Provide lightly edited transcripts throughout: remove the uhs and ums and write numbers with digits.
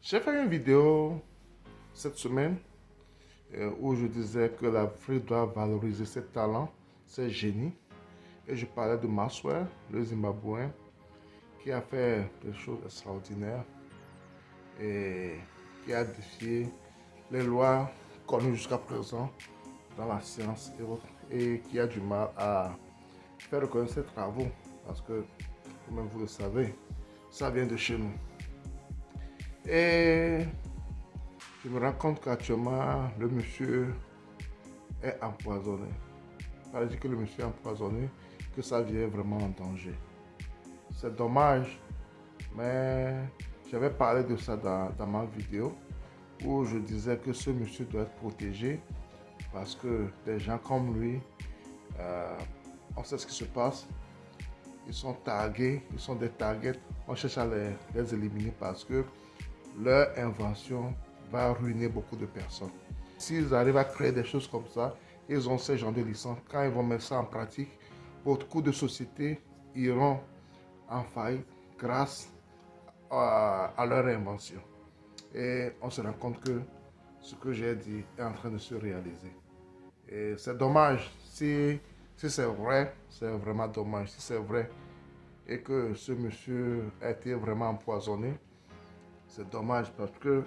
J'ai fait une vidéo cette semaine où je disais que l'Afrique doit valoriser ses talents, ses génies. Et je parlais de Maxwell, le Zimbabwéen, qui a fait des choses extraordinaires et qui a défié les lois connues jusqu'à présent dans la science et autres, et qui a du mal à faire reconnaître ses travaux parce que, comme vous le savez, ça vient de chez nous. Et je me rends compte qu'actuellement, le monsieur est empoisonné. Pas dire que le monsieur est empoisonné, que ça vient vraiment en danger. C'est dommage, mais j'avais parlé de ça dans ma vidéo où je disais que ce monsieur doit être protégé parce que des gens comme lui, on sait ce qui se passe. Ils sont tagués, ils sont des targets. On cherche à les éliminer parce que leur invention va ruiner beaucoup de personnes. S'ils arrivent à créer des choses comme ça, ils ont ce genre de licence. Quand ils vont mettre ça en pratique, beaucoup de sociétés iront en faillite grâce à leur invention. Et on se rend compte que ce que j'ai dit est en train de se réaliser. Et c'est dommage. Si c'est vrai, c'est vraiment dommage. Si c'est vrai et que ce monsieur a été vraiment empoisonné, c'est dommage parce que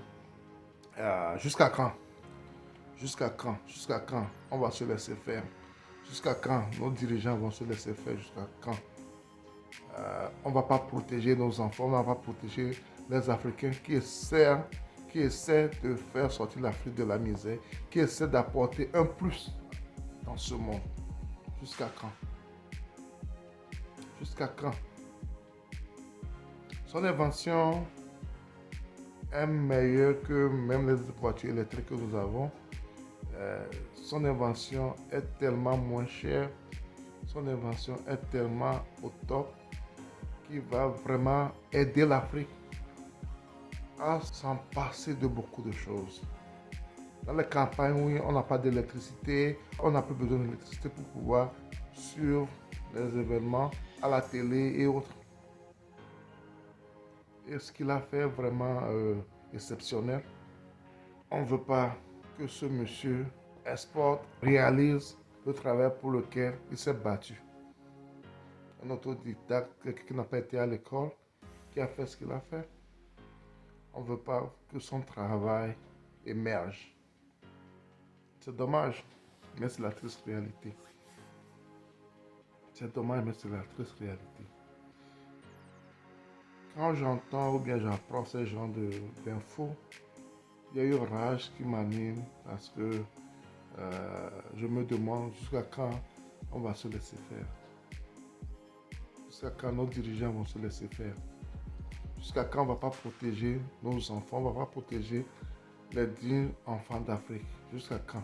jusqu'à quand? Jusqu'à quand? Jusqu'à quand on va se laisser faire? Jusqu'à quand nos dirigeants vont se laisser faire? Jusqu'à quand on ne va pas protéger nos enfants, on ne va pas protéger les Africains qui essaient de faire sortir l'Afrique de la misère, qui essaient d'apporter un plus dans ce monde? Jusqu'à quand? Jusqu'à quand? Son invention est meilleure que même les voitures électriques que nous avons. Son invention est tellement moins chère, son invention est tellement au top qu'il va vraiment aider l'Afrique à s'en passer de beaucoup de choses. Dans les campagnes où on n'a pas d'électricité, on n'a plus besoin d'électricité pour pouvoir suivre les événements à la télé et autres. Et ce qu'il a fait vraiment exceptionnel. On ne veut pas que ce monsieur exporte, réalise le travail pour lequel il s'est battu. Un autodidacte, quelqu'un qui n'a pas été à l'école, qui a fait ce qu'il a fait. On ne veut pas que son travail émerge. C'est dommage, mais c'est la triste réalité. C'est dommage, mais c'est la triste réalité. Quand j'entends ou bien j'apprends ce genre d'infos, il y a eu rage qui m'anime parce que je me demande jusqu'à quand on va se laisser faire. Jusqu'à quand nos dirigeants vont se laisser faire. Jusqu'à quand on ne va pas protéger nos enfants, on ne va pas protéger les dignes enfants d'Afrique. Jusqu'à quand?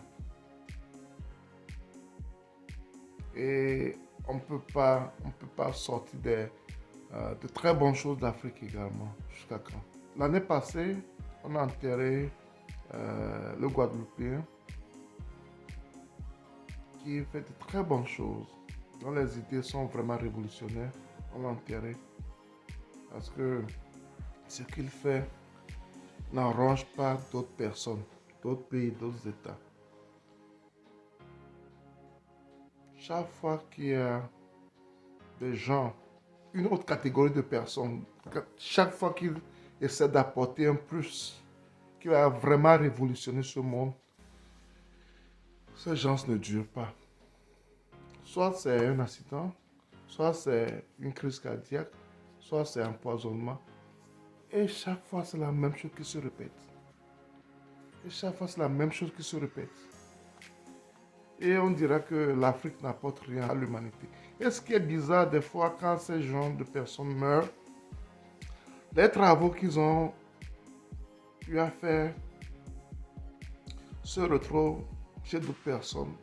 Et on ne peut pas sortir de très bonnes choses d'Afrique également. Jusqu'à quand? L'année passée, on a enterré le Guadeloupéen qui fait de très bonnes choses, dont les idées sont vraiment révolutionnaires. On l'a enterré parce que ce qu'il fait n'arrange pas d'autres personnes, d'autres pays, d'autres États. Chaque fois qu'il y a des gens, une autre catégorie de personnes, chaque fois qu'il essaie d'apporter un plus qui va vraiment révolutionner ce monde, ces gens ne durent pas. Soit c'est un accident, soit c'est une crise cardiaque, soit c'est un empoisonnement. Et chaque fois, c'est la même chose qui se répète. Et chaque fois, c'est la même chose qui se répète. Et on dira que l'Afrique n'apporte rien à l'humanité. Et ce qui est bizarre, des fois, quand ces gens de personnes meurent, les travaux qu'ils ont eu à faire se retrouvent chez d'autres personnes,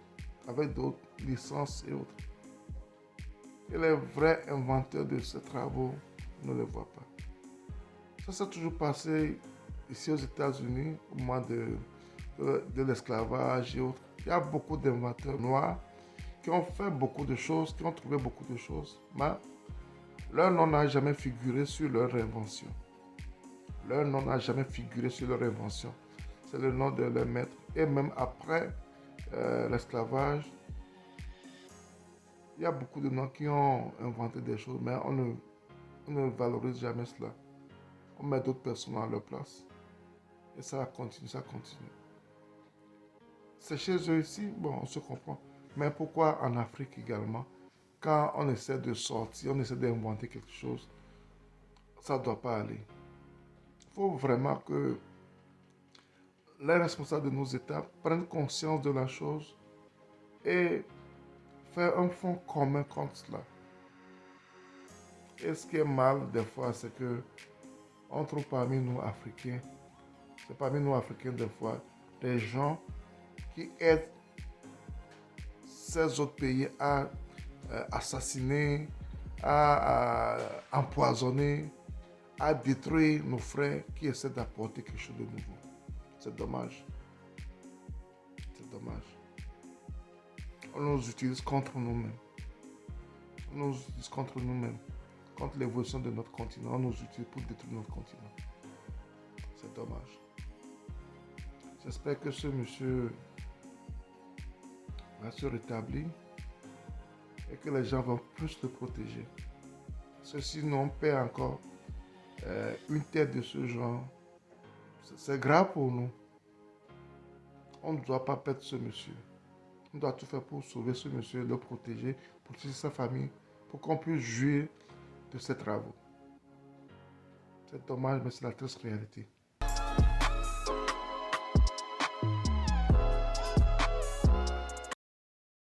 avec d'autres licences et autres. Et les vrais inventeurs de ces travaux ne les voient pas. Ça s'est toujours passé ici aux États-Unis, au moment de l'esclavage et autres. Il y a beaucoup d'inventeurs noirs qui ont fait beaucoup de choses, qui ont trouvé beaucoup de choses, mais leur nom n'a jamais figuré sur leur invention. Leur nom n'a jamais figuré sur leur invention. C'est le nom de leur maître. Et même après l'esclavage, il y a beaucoup de noms qui ont inventé des choses, mais on ne valorise jamais cela. On met d'autres personnes à leur place. Et ça continue, ça continue. C'est chez eux ici, bon, on se comprend. Mais pourquoi en Afrique également, quand on essaie de sortir, on essaie d'inventer quelque chose, ça ne doit pas aller. Il faut vraiment que les responsables de nos États prennent conscience de la chose et faire un fonds commun contre cela. Et ce qui est mal des fois, c'est que on trouve parmi nous Africains, c'est parmi nous Africains des fois, des gens qui aident ces autres pays à assassiner, à empoisonner, à détruire nos frères qui essaient d'apporter quelque chose de nouveau. C'est dommage. C'est dommage. On nous utilise contre nous-mêmes. On nous utilise contre nous-mêmes. Contre l'évolution de notre continent, on nous utilise pour détruire notre continent. C'est dommage. J'espère que ce monsieur va se rétablir et que les gens vont plus le protéger. Sinon, on perd encore une tête de ce genre. C'est grave pour nous. On ne doit pas perdre ce monsieur. On doit tout faire pour sauver ce monsieur, le protéger, protéger sa famille, pour qu'on puisse jouir de ses travaux. C'est dommage, mais c'est la triste réalité.